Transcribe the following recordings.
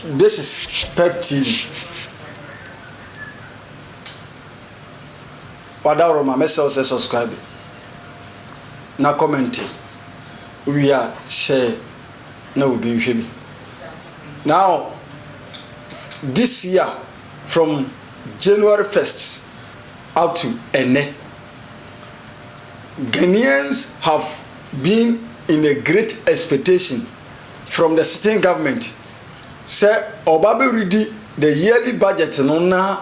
this is Pet TV. Wadaro ma message say subscribe. Na comment. We are share. Na we be hwebi. Now this year from January 1st up to Ene, Ghanaians have been in a great expectation from the sitting government. Say Obabe ready the yearly budget no na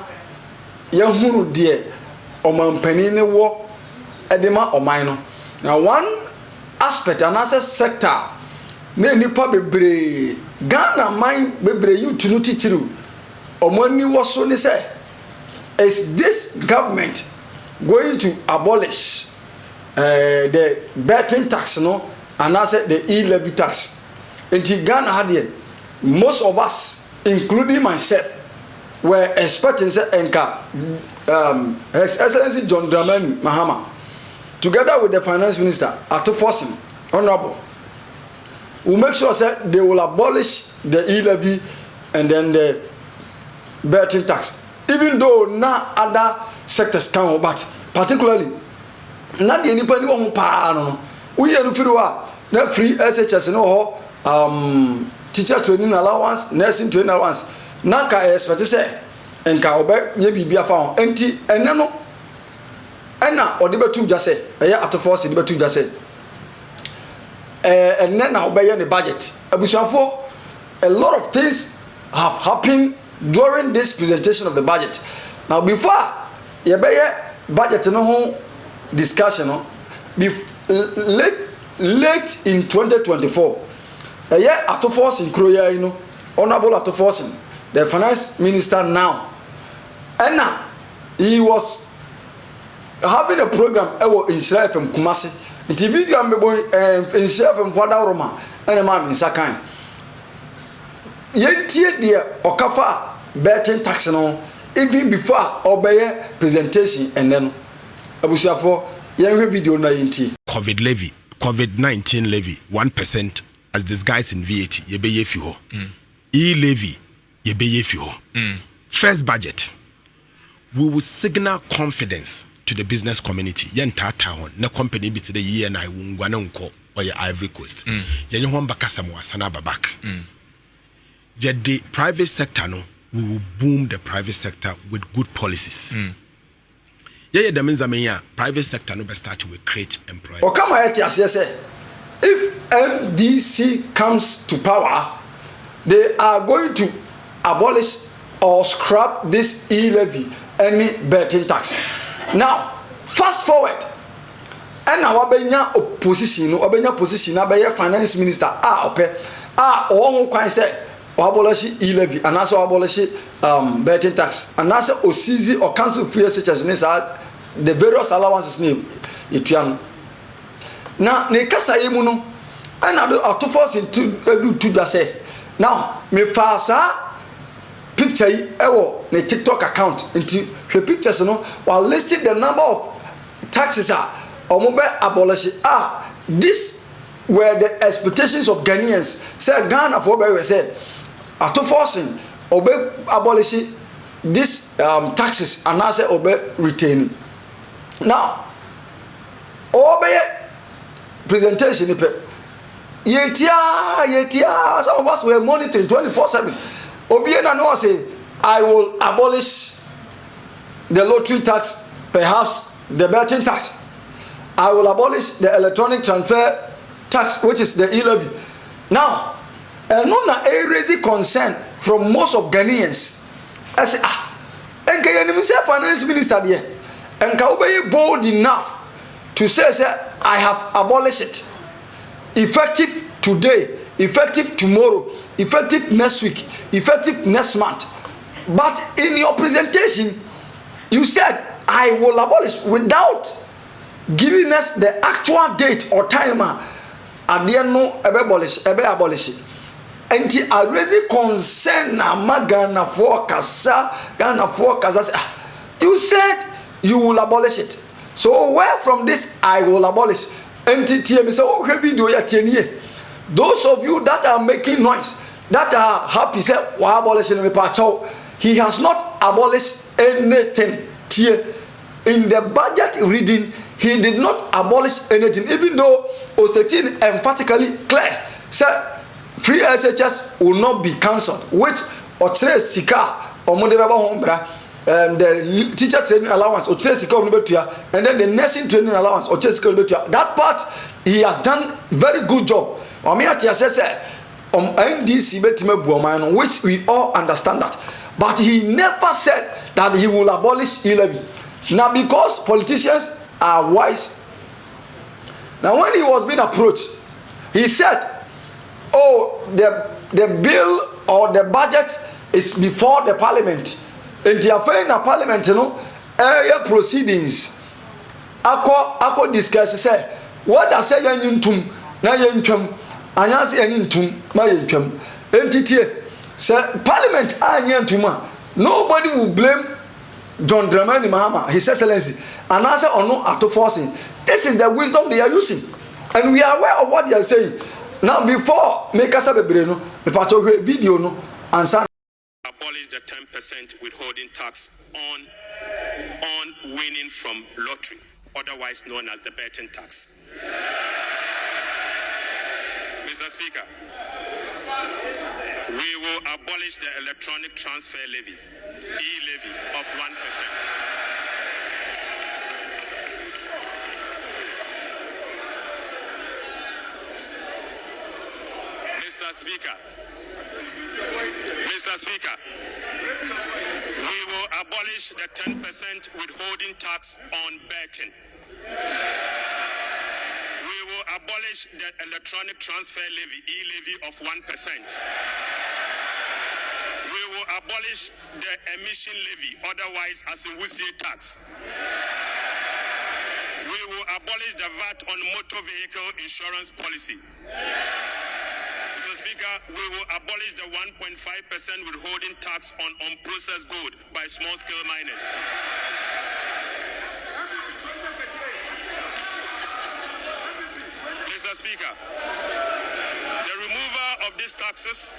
yahuru die omampani ne wo edema oman no. Now one aspect another sector na nipa bebre Ghana man bebre youth no titiru omani wo so ne say is this government going to abolish the betting tax no and also the e-levy tax. In Ghana had most of us, including myself, were expecting His Excellency John Dramani Mahama, together with the Finance Minister, Ato Forcing, Honorable, will make sure that they will abolish the e-levy and then the betting tax. Even though now other sectors come, but particularly not the anybody who pa we are no free SHS no teacher training allowance, nursing training allowance. Naka expect say enka obe ye bibia fa enti ene no ena ode betu dwa say eya atofo se de betu dwa say ene na obe ye ne budget abusuafo. A lot of things have happened during this presentation of the budget. Now before ye be budget no ho discussion no late in 2024 Atofos in Kroya, you know, Honorable Atofos, the finance minister now, and he was having a program in Shire from Kumasi, in TV in Shire from Wada Roma, and a man in Sakai. Yet, dear Okafa betting tax no, even before obey presentation and then Abusafo, young video na inti. COVID-19 levy, 1%. As disguised in VAT, ye be yefi e-levy, ye be yefi First budget, we will signal confidence to the business community. Yen tata hon, na company bit the year na wungwana unko or your Ivory Coast. Yen hon bakasa mo asana babak. Yet the private sector no, we will boom the private sector with good policies. Yeah, that means private sector no be start to create employment. O come here say. If MDC comes to power, they are going to abolish or scrap this e-levy, any betting tax. Now, fast forward, and our opposition, our finance minister, all can say, abolish e-levy, and also abolish betting tax, and also OCZ or council free such as the various allowances name. Now, ne kasa yemu no ana do atofos into do just say now me fa sa picture yi ewo ne TikTok account into the pictures no while listing the number of taxes omo be abolish this were the expectations of Ghanaians. Say Ghana for be say atofos obe abolish this taxes and now say obe retaining. Now obe presentation yetia some of us were monitoring 24/7. Obiena no say I will abolish the lottery tax, perhaps the betting tax. I will abolish the electronic transfer tax, which is the e-levy. Now, and not a raising concern from most of Ghanaians. I say and can you say finance minister there and can be bold enough to say I have abolished it, effective today, effective tomorrow, effective next week, effective next month. But in your presentation, you said I will abolish without giving us the actual date or time. At the end, no, abolish it. And I raise concern na Ghana for Kasa. You said you will abolish it. So where from this I will abolish? Those of you that are making noise, that are happy say why abolish me pacho, he has not abolished anything. In the budget reading, he did not abolish anything, even though Ostetin emphatically clear said free SHS will not be cancelled, which Otre Sika or Modebaba Hombra, the teacher training allowance, Otre Sika, and then the nursing training allowance, Otre Sika. That part he has done very good job. Omiatia says, NDC betime, which we all understand that. But he never said that he will abolish e-levy. Now, because politicians are wise, now when he was being approached, he said, oh, the bill or the budget is before the parliament. And they are in the parliament, you know, area proceedings. Ako discuss say, what I say yantum, na yantum, anyasi yantum, ma yantum. Entity say parliament anyantuma. Nobody will blame John Dramani Mahama, His Excellency, and answer or no auto forcing. This is the wisdom they are using, and we are aware of what they are saying. Now, before make us a breno, the part of video no answer. Abolish the 10% withholding tax on winning from lottery, otherwise known as the betting tax. Mr. Speaker, we will abolish the electronic transfer levy, e-levy of 1%. Mr. Speaker, we will abolish the 10% withholding tax on betting. We will abolish the electronic transfer levy, e-levy of 1%. We will abolish the emission levy, otherwise as a Wusie tax. We will abolish the VAT on motor vehicle insurance policy. Mr. Speaker, we will abolish the 1.5% withholding tax on unprocessed gold by small-scale miners. Mr. Speaker, the removal of these taxes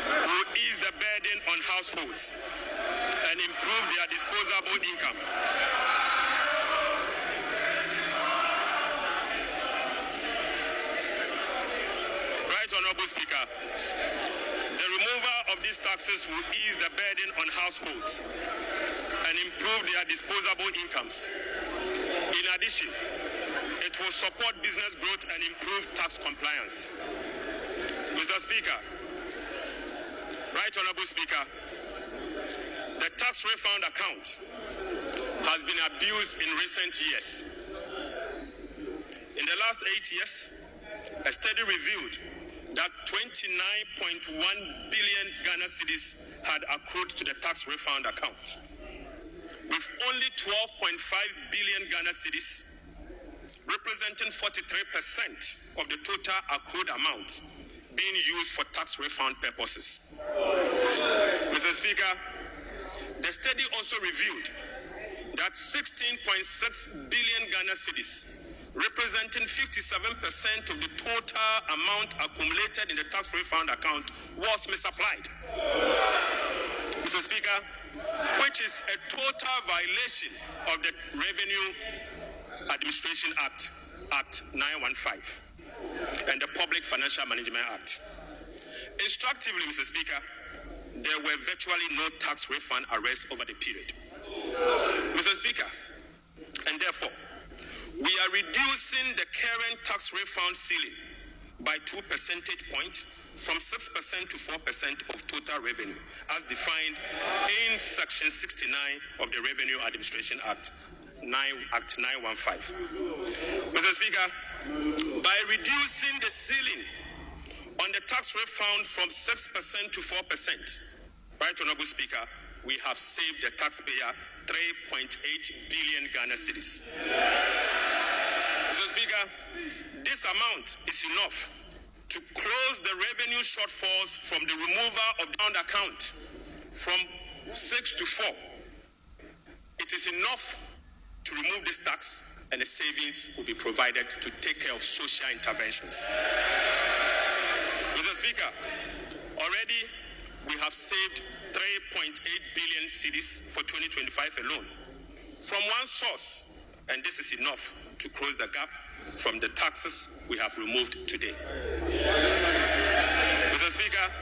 will ease the burden on households and improve their disposable income. Right, Honorable Speaker, the removal of these taxes will ease the burden on households and improve their disposable incomes. In addition, it will support business growth and improve tax compliance. Mr. Speaker, Right, Honorable Speaker, the tax refund account has been abused in recent years. In the last 8 years, a study revealed that 29.1 billion Ghana cedis had accrued to the tax refund account, with only 12.5 billion Ghana cedis, representing 43% of the total accrued amount, being used for tax refund purposes. Mr. Speaker, the study also revealed that 16.6 billion Ghana cedis, representing 57% of the total amount accumulated in the tax refund account, was misapplied. Mr. Speaker, which is a total violation of the Revenue Administration Act, Act 915, and the Public Financial Management Act. Instructively, Mr. Speaker, there were virtually no tax refund arrests over the period. Mr. Speaker, and therefore, we are reducing the current tax refund ceiling by 2 percentage points from 6% to 4% of total revenue, as defined in Section 69 of the Revenue Administration Act, Act 915. Mr. Speaker, by reducing the ceiling on the tax refund from 6% to 4%, Right, Honorable Speaker, we have saved the taxpayer 3.8 billion Ghana cedis. Mr. Speaker, this amount is enough to close the revenue shortfalls from the removal of the account from 6 to 4. It is enough to remove this tax, and the savings will be provided to take care of social interventions. Mr. Speaker, Already, we have saved 3.8 billion cedis for 2025 alone from one source, and this is enough to close the gap from the taxes we have removed today. Mr. Speaker,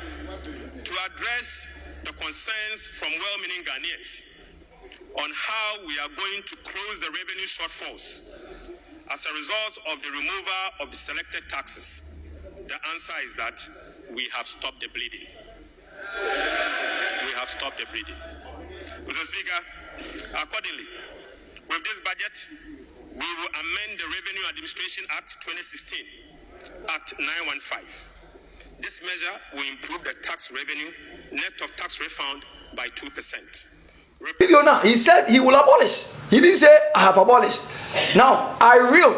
to address the concerns from well-meaning Ghanaians on how we are going to close the revenue shortfalls as a result of the removal of the selected taxes, the answer is that we have stopped the bleeding. We have stopped the bleeding. Mr. Speaker, accordingly, with this budget, we will amend the Revenue Administration Act 2016, Act 915. This measure will improve the tax revenue, net of tax refund, by 2%. He said he will abolish. He didn't say I have abolished. Now, I will,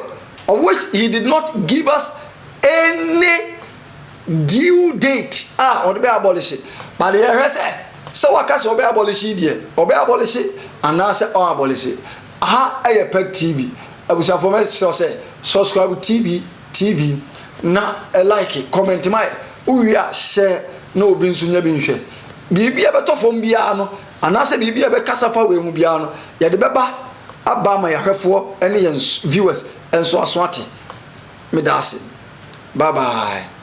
of which he did not give us any due date. On the abolish it. But the said, so I can't obey abolish it. Obey abolish it, and now say abolish it. I peg TV. I was informed, so say, subscribe to TV. Na like it, comment my. We are share no bin sunya bin share. Bibi abeto fom bia no, anase bibi abe kasafa we mu bia no. Ye de beba aba ma yahwefo ene ye viewers enso aso ate. Me da ase. Bye bye.